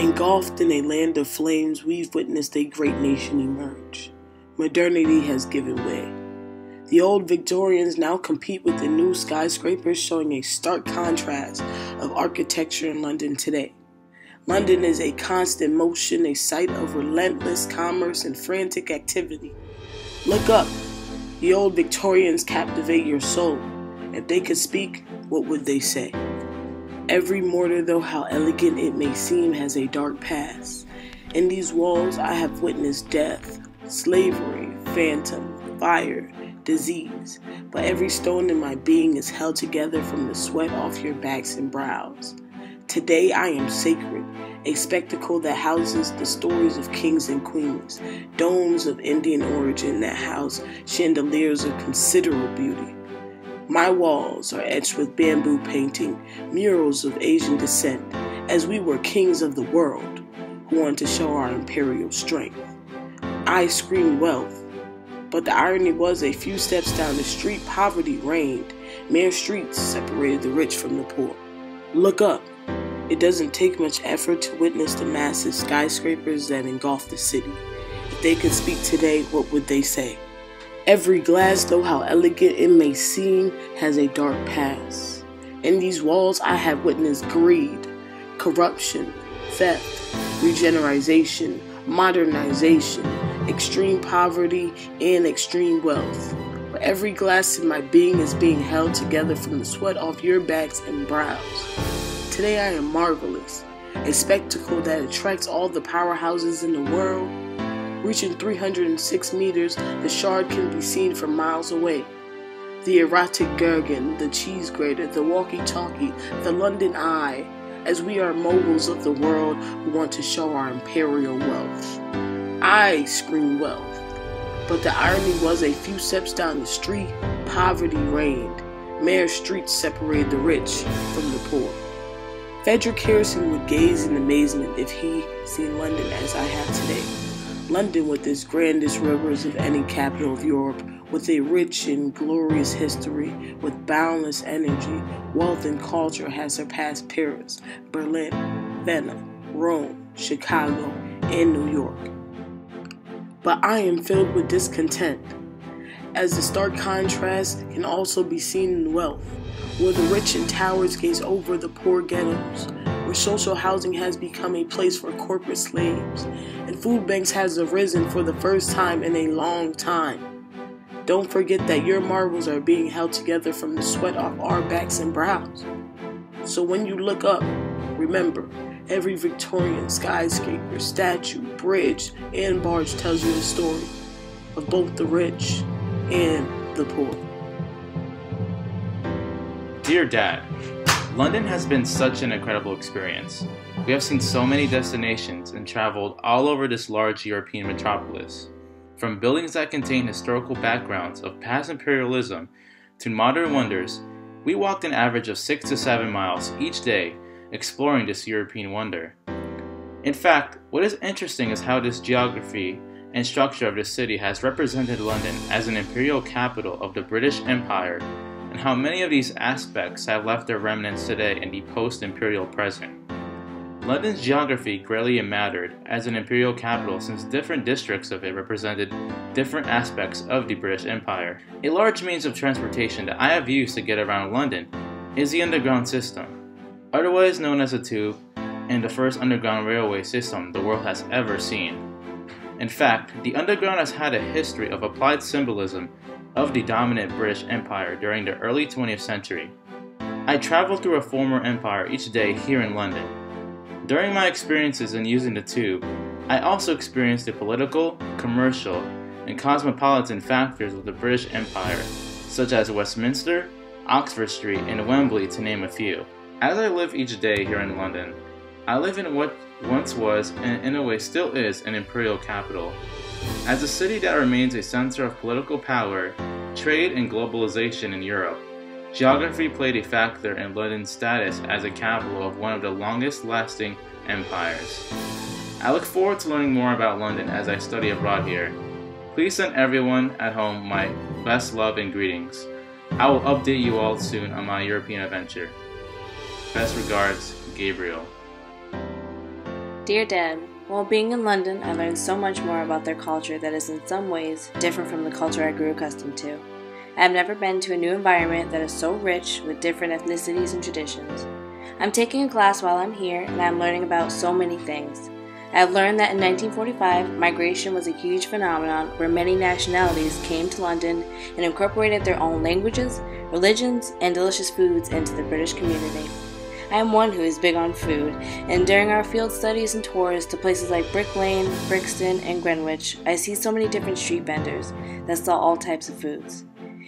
Engulfed in a land of flames, we've witnessed a great nation emerge. Modernity has given way. The old Victorians now compete with the new skyscrapers, showing a stark contrast of architecture in London today. London is a constant motion, a site of relentless commerce and frantic activity. Look up. The old Victorians captivate your soul. If they could speak, what would they say? Every mortar, though how elegant it may seem, has a dark past. In these walls I have witnessed death, slavery, phantom, fire, disease. But every stone in my being is held together from the sweat off your backs and brows. Today I am sacred, a spectacle that houses the stories of kings and queens, domes of Indian origin that house chandeliers of considerable beauty. My walls are etched with bamboo painting, murals of Asian descent, as we were kings of the world who want to show our imperial strength. I screamed wealth, but the irony was a few steps down the street poverty reigned. Mere streets separated the rich from the poor. Look up. It doesn't take much effort to witness the massive skyscrapers that engulf the city. If they could speak today, what would they say? Every glass, though how elegant it may seem, has a dark past. In these walls I have witnessed greed, corruption, theft, regeneration, modernization, extreme poverty, and extreme wealth. But every glass in my being is being held together from the sweat off your backs and brows. Today I am marvelous, a spectacle that attracts all the powerhouses in the world. Reaching 306 meters, the shard can be seen from miles away. The erotic Gherkin, the cheese grater, the walkie-talkie, the London Eye, as we are moguls of the world who want to show our imperial wealth. I scream wealth, but the irony was a few steps down the street, poverty reigned. Mere streets separated the rich from the poor. Frederick Harrison would gaze in amazement if he seen London as I have today. London with its grandest rivers of any capital of Europe, with a rich and glorious history, with boundless energy, wealth and culture has surpassed Paris, Berlin, Vienna, Rome, Chicago, and New York. But I am filled with discontent, as the stark contrast can also be seen in wealth, where the rich in towers gaze over the poor ghettos, where social housing has become a place for corporate slaves, and food banks has arisen for the first time in a long time. Don't forget that your marbles are being held together from the sweat off our backs and brows. So when you look up, remember, every Victorian skyscraper, statue, bridge, and barge tells you the story of both the rich and the poor. Dear Dad, London has been such an incredible experience. We have seen so many destinations and traveled all over this large European metropolis. From buildings that contain historical backgrounds of past imperialism to modern wonders, we walked an average of 6 to 7 miles each day exploring this European wonder. In fact, what is interesting is how this geography and structure of this city has represented London as an imperial capital of the British Empire, and how many of these aspects have left their remnants today in the post-imperial present. London's geography greatly mattered as an imperial capital since different districts of it represented different aspects of the British Empire. A large means of transportation that I have used to get around London is the underground system, otherwise known as a tube, and the first underground railway system the world has ever seen. In fact, the underground has had a history of applied symbolism of the dominant British Empire during the early 20th century. I traveled through a former empire each day here in London. During my experiences in using the tube, I also experienced the political, commercial, and cosmopolitan factors of the British Empire, such as Westminster, Oxford Street, and Wembley to name a few. As I live each day here in London, I live in what once was, and in a way still is, an imperial capital. As a city that remains a center of political power, trade, and globalization in Europe, geography played a factor in London's status as a capital of one of the longest-lasting empires. I look forward to learning more about London as I study abroad here. Please send everyone at home my best love and greetings. I will update you all soon on my European adventure. Best regards, Gabriel. Dear Dad, while being in London, I learned so much more about their culture that is in some ways different from the culture I grew accustomed to. I have never been to a new environment that is so rich with different ethnicities and traditions. I'm taking a class while I'm here, and I'm learning about so many things. I have learned that in 1945, migration was a huge phenomenon where many nationalities came to London and incorporated their own languages, religions, and delicious foods into the British community. I am one who is big on food, and during our field studies and tours to places like Brick Lane, Brixton, and Greenwich, I see so many different street vendors that sell all types of foods.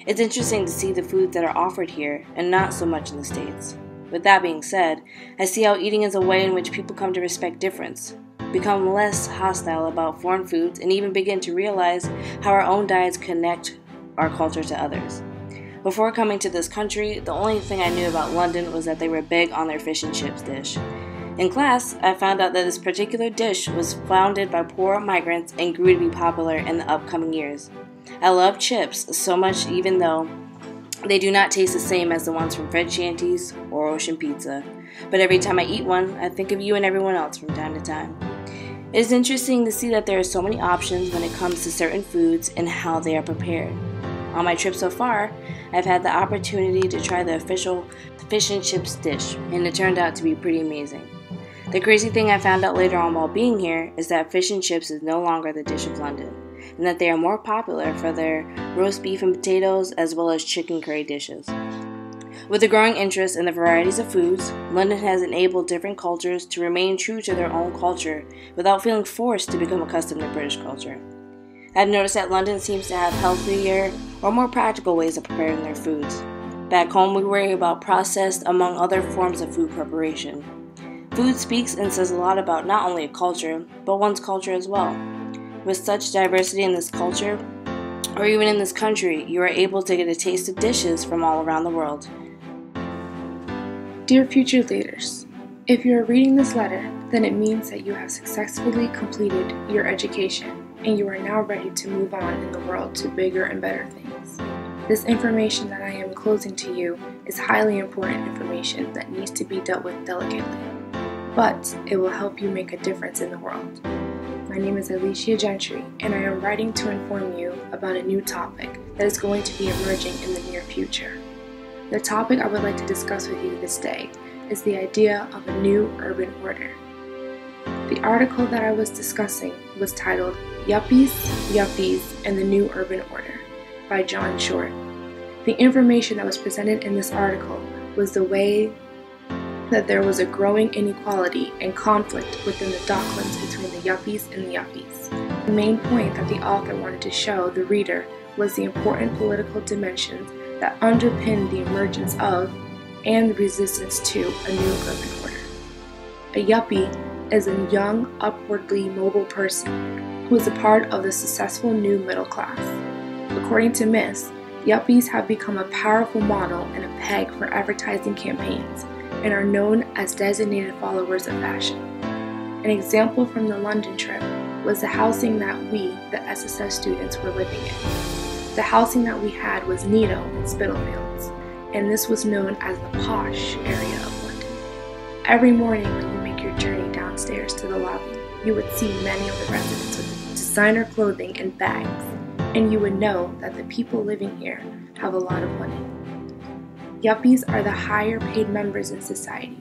It's interesting to see the foods that are offered here, and not so much in the States. With that being said, I see how eating is a way in which people come to respect difference, become less hostile about foreign foods, and even begin to realize how our own diets connect our culture to others. Before coming to this country, the only thing I knew about London was that they were big on their fish and chips dish. In class, I found out that this particular dish was founded by poor migrants and grew to be popular in the upcoming years. I love chips so much even though they do not taste the same as the ones from Fred Shanty's or Ocean Pizza, but every time I eat one, I think of you and everyone else from time to time. It is interesting to see that there are so many options when it comes to certain foods and how they are prepared. On my trip so far, I've had the opportunity to try the official fish and chips dish, and it turned out to be pretty amazing. The crazy thing I found out later on while being here is that fish and chips is no longer the dish of London, and that they are more popular for their roast beef and potatoes as well as chicken curry dishes. With the growing interest in the varieties of foods, London has enabled different cultures to remain true to their own culture without feeling forced to become accustomed to British culture. I've noticed that London seems to have healthier or more practical ways of preparing their foods. Back home, we worry about processed among other forms of food preparation. Food speaks and says a lot about not only a culture, but one's culture as well. With such diversity in this culture, or even in this country, you are able to get a taste of dishes from all around the world. Dear future leaders, if you are reading this letter, then it means that you have successfully completed your education and you are now ready to move on in the world to bigger and better things. This information that I am enclosing to you is highly important information that needs to be dealt with delicately, but it will help you make a difference in the world. My name is Xylecia Gentry, and I am writing to inform you about a new topic that is going to be emerging in the near future. The topic I would like to discuss with you this day is the idea of a new urban order. The article that I was discussing was titled Yuppies, Yuffies, and the New Urban Order by John Short. The information that was presented in this article was the way that there was a growing inequality and conflict within the Docklands between the Yuppies and the Yuffies. The main point that the author wanted to show the reader was the important political dimensions that underpinned the emergence of and the resistance to a new urban order. A Yuppie is a young, upwardly mobile person who is a part of the successful new middle class. According to myths, Yuppies have become a powerful model and a peg for advertising campaigns and are known as designated followers of fashion. An example from the London trip was the housing that we, the SSS students, were living in. The housing that we had was Neal in Spitalfields, and this was known as the posh area of London. Every morning when you make your journey downstairs to the lobby, you would see many of the residents with designer clothing and bags, and you would know that the people living here have a lot of money. Yuppies are the higher paid members in society.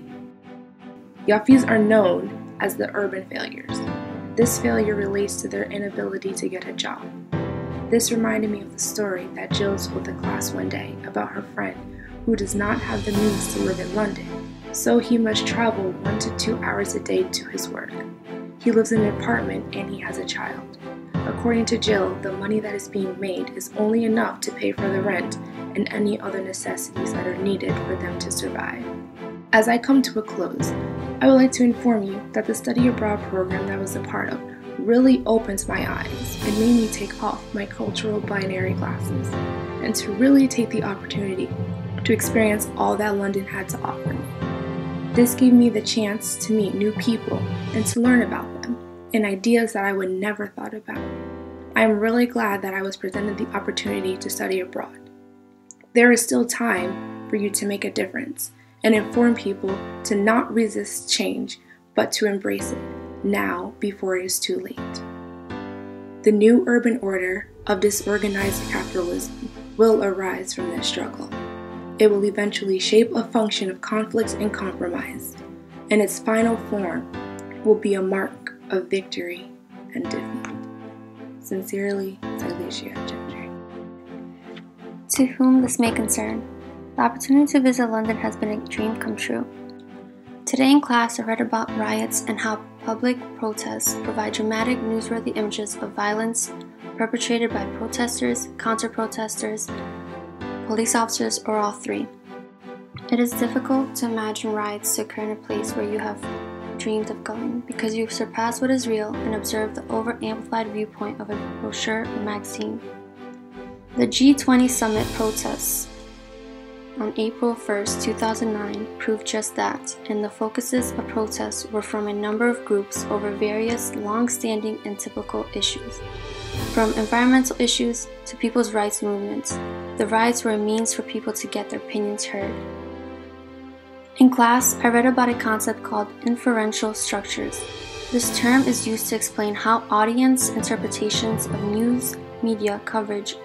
Yuffies are known as the urban failures. This failure relates to their inability to get a job. This reminded me of the story that Jill told the class one day about her friend who does not have the means to live in London, so he must travel 1 to 2 hours a day to his work. He lives in an apartment and he has a child. According to Jill, the money that is being made is only enough to pay for the rent and any other necessities that are needed for them to survive. As I come to a close, I would like to inform you that the study abroad program that I was a part of really opened my eyes and made me take off my cultural binary glasses and to really take the opportunity to experience all that London had to offer me. This gave me the chance to meet new people and to learn about them and ideas that I would never thought about. I am really glad that I was presented the opportunity to study abroad. There is still time for you to make a difference and inform people to not resist change, but to embrace it. now before it is too late. The new urban order of disorganized capitalism will arise from this struggle. It will eventually shape a function of conflict and compromise, and its final form will be a mark of victory and defeat. Sincerely, Xylecia Gentry. To whom this may concern, the opportunity to visit London has been a dream come true. Today in class, I read about riots and how public protests provide dramatic, newsworthy images of violence perpetrated by protesters, counter-protesters, police officers, or all three. It is difficult to imagine riots to occur in a place where you have dreamed of going, because you surpass what is real and observe the over-amplified viewpoint of a brochure or magazine. The G20 summit protests on April 1, 2009 proved just that, and the focuses of protests were from a number of groups over various long-standing and typical issues. From environmental issues to people's rights movements, the riots were a means for people to get their opinions heard. In class, I read about a concept called inferential structures. This term is used to explain how audience interpretations of news media coverage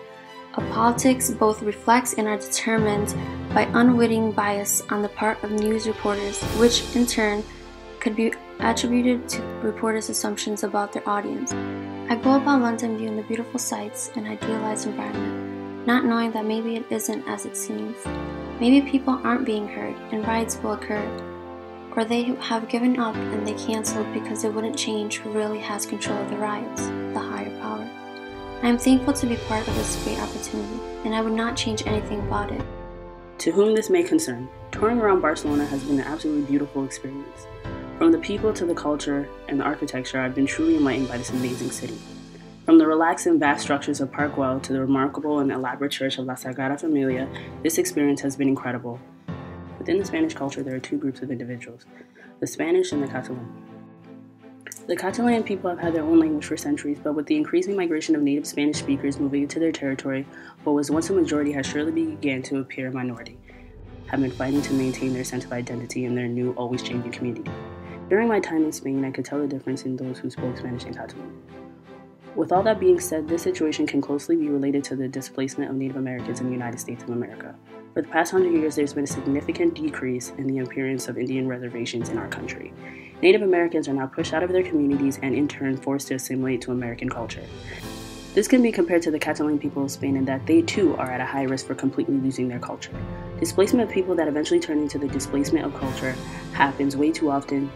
of politics both reflects and are determined by unwitting bias on the part of news reporters, which in turn could be attributed to reporters' assumptions about their audience. I go about London viewing the beautiful sights and idealized environment, not knowing that maybe it isn't as it seems. Maybe people aren't being heard and riots will occur, or they have given up and they canceled because it wouldn't change who really has control of the riots, the higher power. I am thankful to be part of this great opportunity, and I would not change anything about it. To whom this may concern, touring around Barcelona has been an absolutely beautiful experience. From the people to the culture and the architecture, I've been truly enlightened by this amazing city. From the relaxed and vast structures of Park Güell to the remarkable and elaborate church of La Sagrada Familia, this experience has been incredible. Within the Spanish culture, there are two groups of individuals, the Spanish and the Catalan. The Catalan people have had their own language for centuries, but with the increasing migration of native Spanish speakers moving into their territory, what was once a majority has surely began to appear a minority, have been fighting to maintain their sense of identity in their new, always changing community. During my time in Spain, I could tell the difference in those who spoke Spanish and Catalan. With all that being said, this situation can closely be related to the displacement of Native Americans in the United States of America. For the past 100 years, there's been a significant decrease in the appearance of Indian reservations in our country. Native Americans are now pushed out of their communities and in turn forced to assimilate to American culture. This can be compared to the Catalan people of Spain in that they too are at a high risk for completely losing their culture. Displacement of people that eventually turn into the displacement of culture happens way too often.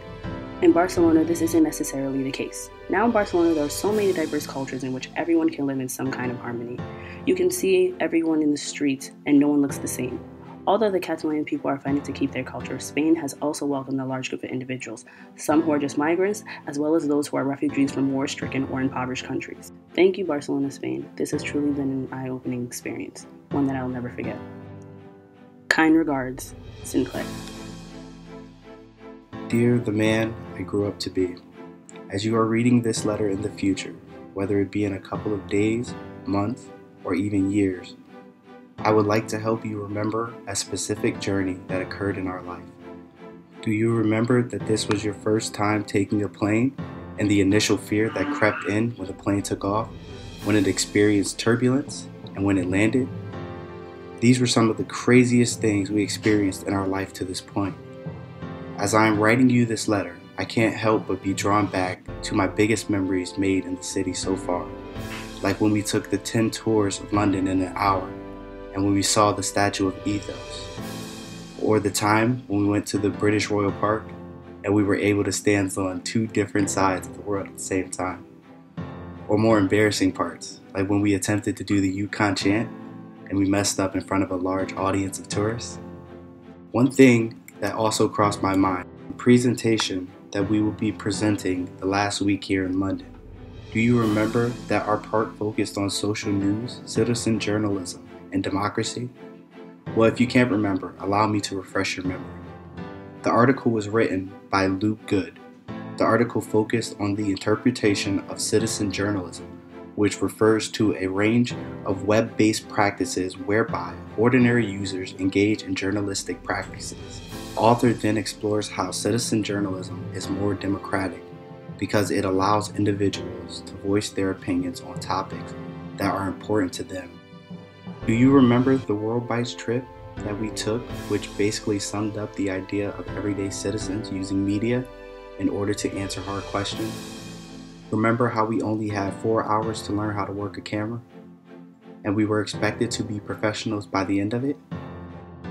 In Barcelona, this isn't necessarily the case. Now in Barcelona, there are so many diverse cultures in which everyone can live in some kind of harmony. You can see everyone in the streets and no one looks the same. Although the Catalan people are fighting to keep their culture, Spain has also welcomed a large group of individuals, some who are just migrants, as well as those who are refugees from war-stricken or impoverished countries. Thank you, Barcelona, Spain. This has truly been an eye-opening experience, one that I will never forget. Kind regards, Sinclair. Dear the man I grew up to be, as you are reading this letter in the future, whether it be in a couple of days, months, or even years, I would like to help you remember a specific journey that occurred in our life. Do you remember that this was your first time taking a plane and the initial fear that crept in when the plane took off, when it experienced turbulence, and when it landed? These were some of the craziest things we experienced in our life to this point. As I am writing you this letter, I can't help but be drawn back to my biggest memories made in the city so far, like when we took the 10 tours of London in an hour, and when we saw the statue of Ethos, or the time when we went to the British Royal Park and we were able to stand on two different sides of the world at the same time, or more embarrassing parts, like when we attempted to do the Yukon chant and we messed up in front of a large audience of tourists. One thing that also crossed my mind, the presentation that we will be presenting the last week here in London. Do you remember that our part focused on social news, citizen journalism, and democracy? Well, if you can't remember, allow me to refresh your memory. The article was written by Luke Good. The article focused on the interpretation of citizen journalism, which refers to a range of web-based practices whereby ordinary users engage in journalistic practices. The author then explores how citizen journalism is more democratic because it allows individuals to voice their opinions on topics that are important to them. Do you remember the World Bites trip that we took, which basically summed up the idea of everyday citizens using media in order to answer hard questions? Remember how we only had 4 hours to learn how to work a camera? And we were expected to be professionals by the end of it?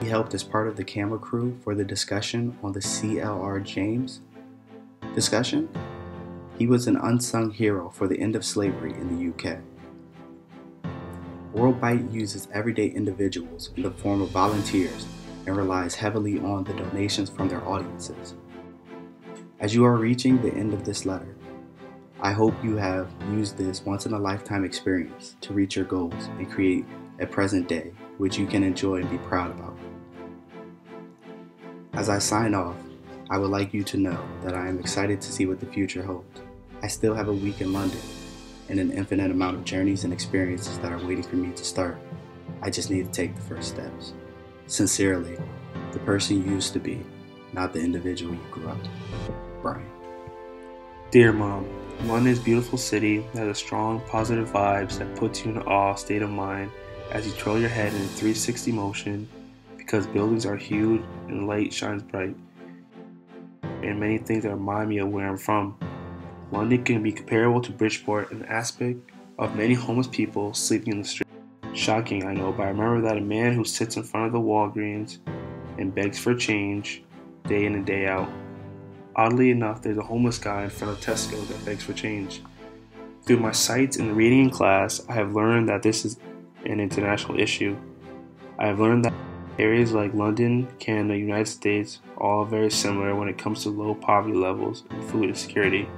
He helped as part of the camera crew for the discussion on the C.L.R. James discussion. He was an unsung hero for the end of slavery in the UK. World Bite uses everyday individuals in the form of volunteers and relies heavily on the donations from their audiences. As you are reaching the end of this letter, I hope you have used this once-in-a-lifetime experience to reach your goals and create a present day which you can enjoy and be proud about. As I sign off, I would like you to know that I am excited to see what the future holds. I still have a week in London and an infinite amount of journeys and experiences that are waiting for me to start. I just need to take the first steps. Sincerely, the person you used to be, not the individual you grew up to be. Bryan. Dear Mom, London's a beautiful city that has strong, positive vibes that puts you in an awe state of mind as you twirl your head in a 360 motion because buildings are huge and the light shines bright. And many things that remind me of where I'm from. London can be comparable to Bridgeport in the aspect of many homeless people sleeping in the street. Shocking, I know, but I remember that a man who sits in front of the Walgreens and begs for change day in and day out. Oddly enough, there's a homeless guy in front of Tesco that begs for change. Through my sights in reading in class, I have learned that this is an international issue. I have learned that areas like London, Canada, United States are all very similar when it comes to low poverty levels and food insecurity.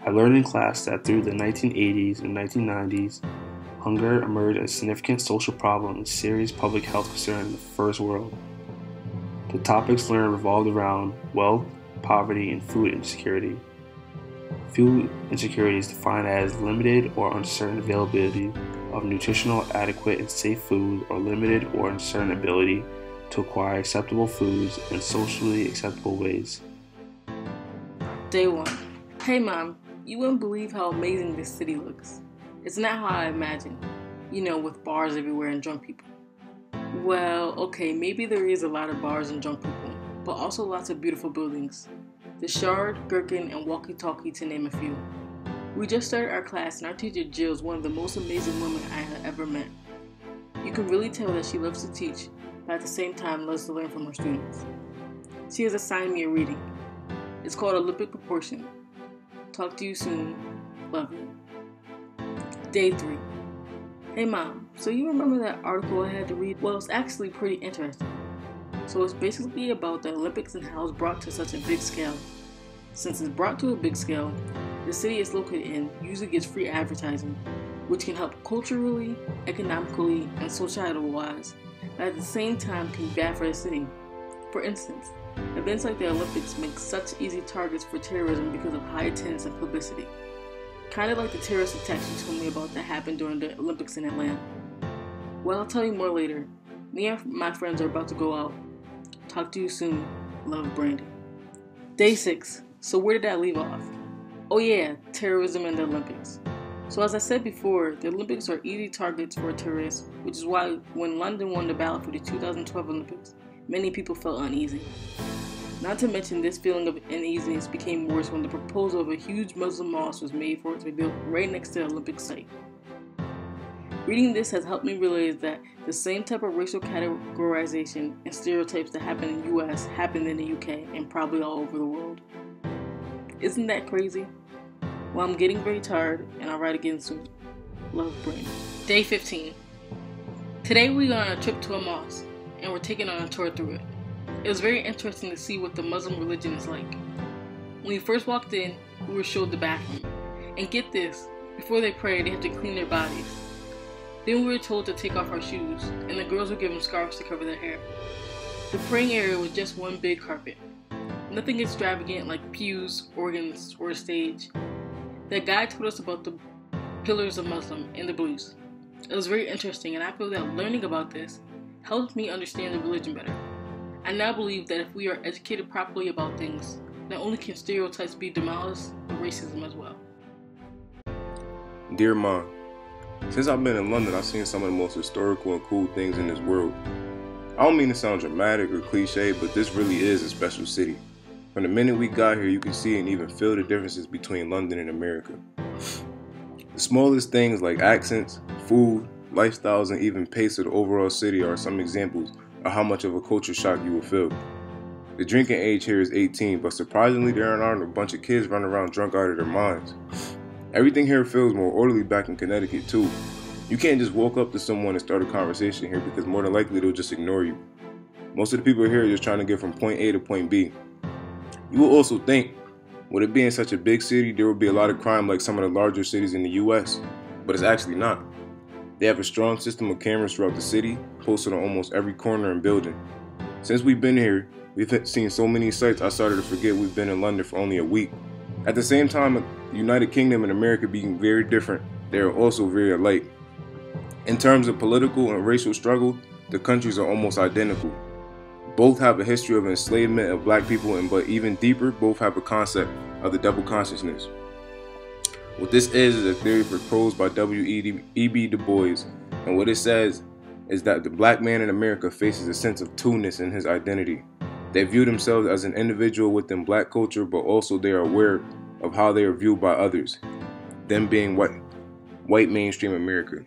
I learned in class that through the 1980s and 1990s, hunger emerged as a significant social problem and serious public health concern in the first world. The topics learned revolved around wealth, poverty, and food insecurity. Food insecurity is defined as limited or uncertain availability of nutritional, adequate, and safe food, or limited or uncertain ability to acquire acceptable foods in socially acceptable ways. Day 1. Hey Mom, you wouldn't believe how amazing this city looks. It's not how I imagined, with bars everywhere and drunk people. Well, okay, maybe there is a lot of bars and drunk people, but also lots of beautiful buildings. The Shard, Gherkin, and Walkie Talkie to name a few. We just started our class and our teacher Jill is one of the most amazing women I have ever met. You can really tell that she loves to teach, but at the same time loves to learn from her students. She has assigned me a reading. It's called Olympic Proportion. Talk to you soon. Love you. Day 3. Hey Mom, so you remember that article I had to read? Well, it's actually pretty interesting. So it's basically about the Olympics and how it's brought to such a big scale. Since it's brought to a big scale, the city it's located in usually gets free advertising, which can help culturally, economically, and societal-wise, but at the same time can be bad for the city. For instance, events like the Olympics make such easy targets for terrorism because of high attendance and publicity. Kind of like the terrorist attacks you told me about that happened during the Olympics in Atlanta. Well, I'll tell you more later. Me and my friends are about to go out. Talk to you soon. Love, Brandy. Day 6. So where did I leave off? Oh yeah, terrorism and the Olympics. So as I said before, the Olympics are easy targets for terrorists, which is why when London won the ballot for the 2012 Olympics, many people felt uneasy. Not to mention this feeling of uneasiness became worse when the proposal of a huge Muslim mosque was made for it to be built right next to the Olympic site. Reading this has helped me realize that the same type of racial categorization and stereotypes that happen in the US happened in the UK and probably all over the world. Isn't that crazy? Well, I'm getting very tired and I'll write again soon. Love, Brandon. Day 15. Today we are on a trip to a mosque and we're taking on a tour through it. It was very interesting to see what the Muslim religion is like. When we first walked in, we were showed the bathroom. And get this, before they pray, they have to clean their bodies. Then we were told to take off our shoes, and the girls were given scarves to cover their hair. The praying area was just one big carpet. Nothing extravagant like pews, organs, or a stage. The guide told us about the pillars of Muslim and the beliefs. It was very interesting, and I feel that learning about this helped me understand the religion better. I now believe that if we are educated properly about things, Not only can stereotypes be demolished, but racism as well. Dear Mom, since I've been in London, I've seen some of the most historical and cool things in this world. I don't mean to sound dramatic or cliche, but this really is a special city. From the minute we got here, you can see and even feel the differences between London and America. The smallest things like accents, food, lifestyles, and even pace of the overall city are some examples of how much of a culture shock you will feel. The drinking age here is 18, but surprisingly there aren't a bunch of kids running around drunk out of their minds. Everything here feels more orderly back in Connecticut too. You can't just walk up to someone and start a conversation here because more than likely they'll just ignore you. Most of the people here are just trying to get from point A to point B. You will also think, with it being such a big city, there will be a lot of crime like some of the larger cities in the US, but it's actually not. They have a strong system of cameras throughout the city, posted on almost every corner and building. Since we've been here, we've seen so many sights I started to forget we've been in London for only a week. At the same time, the United Kingdom and America being very different, they are also very alike. In terms of political and racial struggle, the countries are almost identical. Both have a history of enslavement of black people, but even deeper, both have a concept of the double consciousness. What this is a theory proposed by W.E.B. Du Bois, and what it says is that the black man in America faces a sense of two-ness in his identity. They view themselves as an individual within black culture, but also they are aware of how they are viewed by others, them being white mainstream America.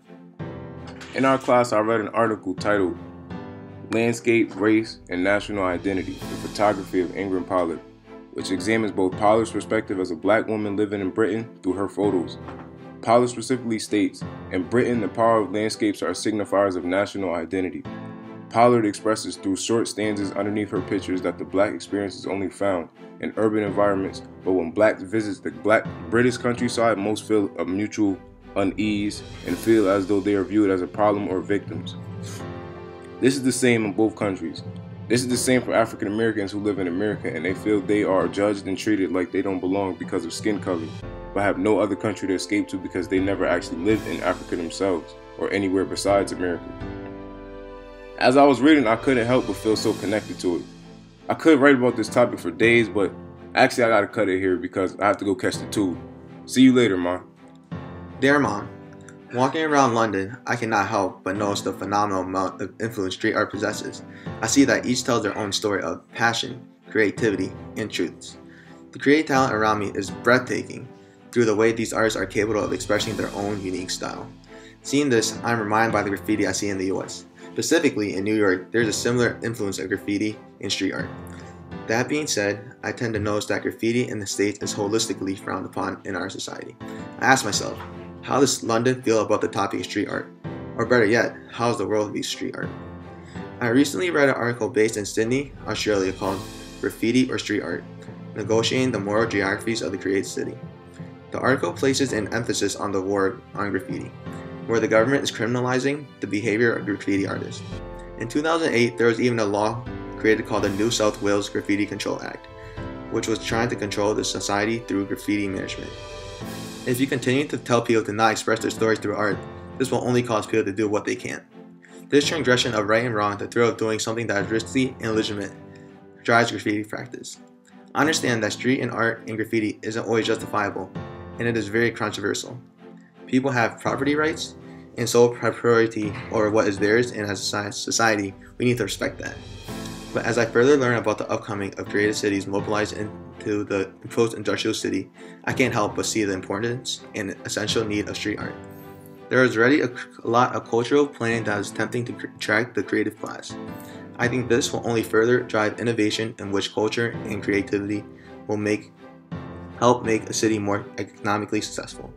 In our class, I read an article titled Landscape, Race, and National Identity, the photography of Ingrid Pollard, which examines both Pollard's perspective as a black woman living in Britain through her photos. Pollard specifically states, in Britain, the power of landscapes are signifiers of national identity. Pollard expresses through short stanzas underneath her pictures that the black experience is only found in urban environments, but when blacks visit the black British countryside, most feel a mutual unease and feel as though they are viewed as a problem or victims. This is the same in both countries. This is the same for African Americans who live in America, and they feel they are judged and treated like they don't belong because of skin color, but have no other country to escape to because they never actually lived in Africa themselves or anywhere besides America. As I was reading, I couldn't help but feel so connected to it. I could write about this topic for days, but actually I gotta cut it here because I have to go catch the tube. See you later, Ma. Dear Mom, walking around London, I cannot help but notice the phenomenal amount of influence street art possesses. I see that each tells their own story of passion, creativity, and truths. The creative talent around me is breathtaking through the way these artists are capable of expressing their own unique style. Seeing this, I'm reminded by the graffiti I see in the US. Specifically, in New York, there's a similar influence of graffiti in street art. That being said, I tend to notice that graffiti in the States is holistically frowned upon in our society. I ask myself, how does London feel about the topic of street art? Or better yet, how does the world view street art? I recently read an article based in Sydney, Australia called Graffiti or Street Art, Negotiating the Moral Geographies of the Creative City. The article places an emphasis on the war on graffiti, where the government is criminalizing the behavior of graffiti artists. In 2008, there was even a law created called the New South Wales Graffiti Control Act, which was trying to control the society through graffiti management. If you continue to tell people to not express their stories through art, this will only cause people to do what they can. This transgression of right and wrong, the thrill of doing something that is risky and legitimate, drives graffiti practice. I understand that street and art and graffiti isn't always justifiable, and it is very controversial. People have property rights and sole propriety over what is theirs, and as a society, we need to respect that. But as I further learn about the upcoming of creative cities mobilized into the post-industrial city, I can't help but see the importance and essential need of street art. There is already a lot of cultural planning that is attempting to attract the creative class. I think this will only further drive innovation in which culture and creativity will help make a city more economically successful.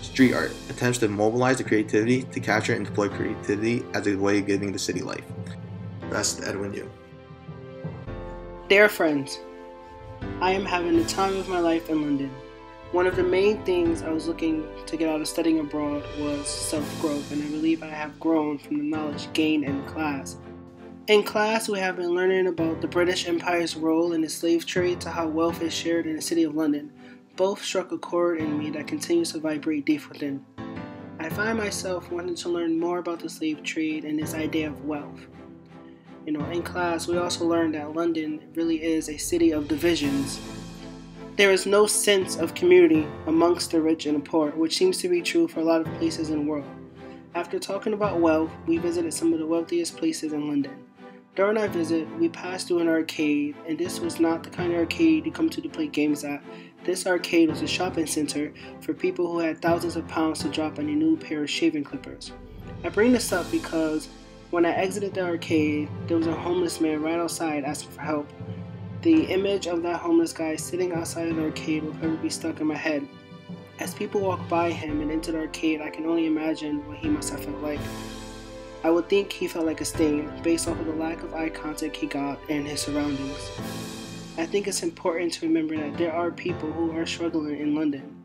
Street art attempts to mobilize the creativity to capture and deploy creativity as a way of giving the city life. That's Edwin Yu. Dear friends, I am having the time of my life in London. One of the main things I was looking to get out of studying abroad was self-growth, and I believe I have grown from the knowledge gained in class. In class, we have been learning about the British Empire's role in the slave trade to how wealth is shared in the city of London. Both struck a chord in me that continues to vibrate deep within. I find myself wanting to learn more about the slave trade and this idea of wealth. In class, we also learned that London really is a city of divisions. There is no sense of community amongst the rich and the poor, which seems to be true for a lot of places in the world. After talking about wealth, we visited some of the wealthiest places in London. During our visit, we passed through an arcade, and this was not the kind of arcade you come to play games at. This arcade was a shopping center for people who had thousands of pounds to drop on a new pair of shaving clippers. I bring this up because when I exited the arcade, there was a homeless man right outside asking for help. The image of that homeless guy sitting outside of the arcade will ever be stuck in my head. As people walk by him and into the arcade, I can only imagine what he must have felt like. I would think he felt like a stain, based off of the lack of eye contact he got and his surroundings. I think it's important to remember that there are people who are struggling in London.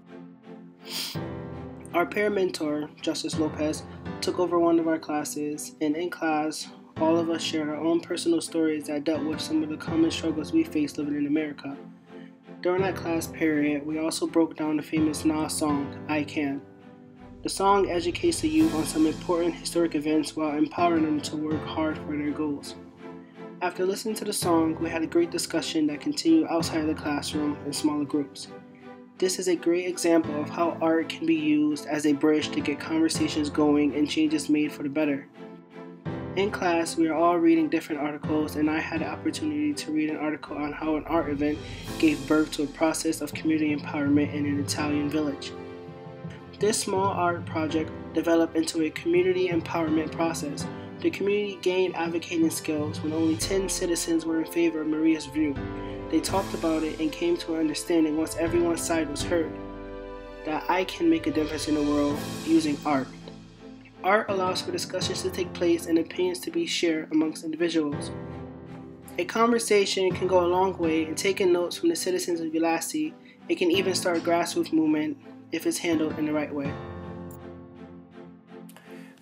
Our peer mentor, Justis Lopez, took over one of our classes, and in class, all of us shared our own personal stories that dealt with some of the common struggles we face living in America. During that class period, we also broke down the famous Neal song, I Can. The song educates the youth on some important historic events while empowering them to work hard for their goals. After listening to the song, we had a great discussion that continued outside of the classroom in smaller groups. This is a great example of how art can be used as a bridge to get conversations going and changes made for the better. In class, we are all reading different articles, and I had the opportunity to read an article on how an art event gave birth to a process of community empowerment in an Italian village. This small art project developed into a community empowerment process. The community gained advocating skills when only 10 citizens were in favor of Maria's view. They talked about it and came to an understanding once everyone's side was heard, that I can make a difference in the world using art. Art allows for discussions to take place and opinions to be shared amongst individuals. A conversation can go a long way in taking notes from the citizens of Gyasi. It can even start a grassroots movement if it's handled in the right way.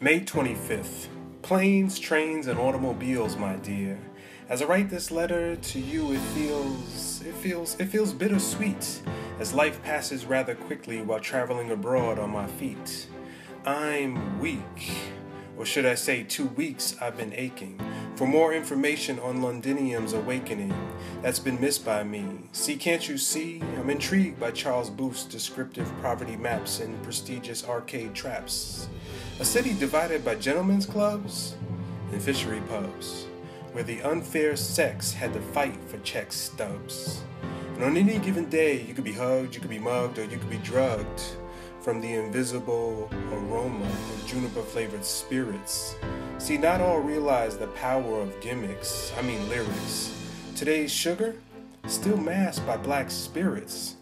May 25th. Planes, trains, and automobiles, my dear. As I write this letter to you, it feels bittersweet as life passes rather quickly while traveling abroad on my feet. I'm weak, or should I say 2 weeks I've been aching for more information on Londinium's awakening that's been missed by me. See, can't you see? I'm intrigued by Charles Booth's descriptive poverty maps and prestigious arcade traps. A city divided by gentlemen's clubs and fishery pubs, where the unfair sex had to fight for check stubs. And on any given day, you could be hugged, you could be mugged, or you could be drugged from the invisible aroma of juniper-flavored spirits. See, not all realize the power of gimmicks, lyrics. Today's sugar, still masked by black spirits.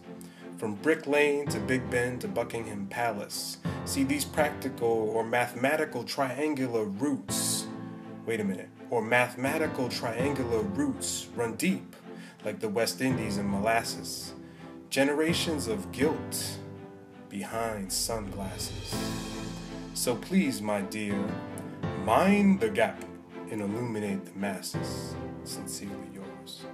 From Brick Lane to Big Ben to Buckingham Palace. See, these practical or mathematical triangular roots, mathematical triangular roots run deep like the West Indies and molasses. Generations of guilt behind sunglasses. So please, my dear, mind the gap and illuminate the masses. Sincerely yours.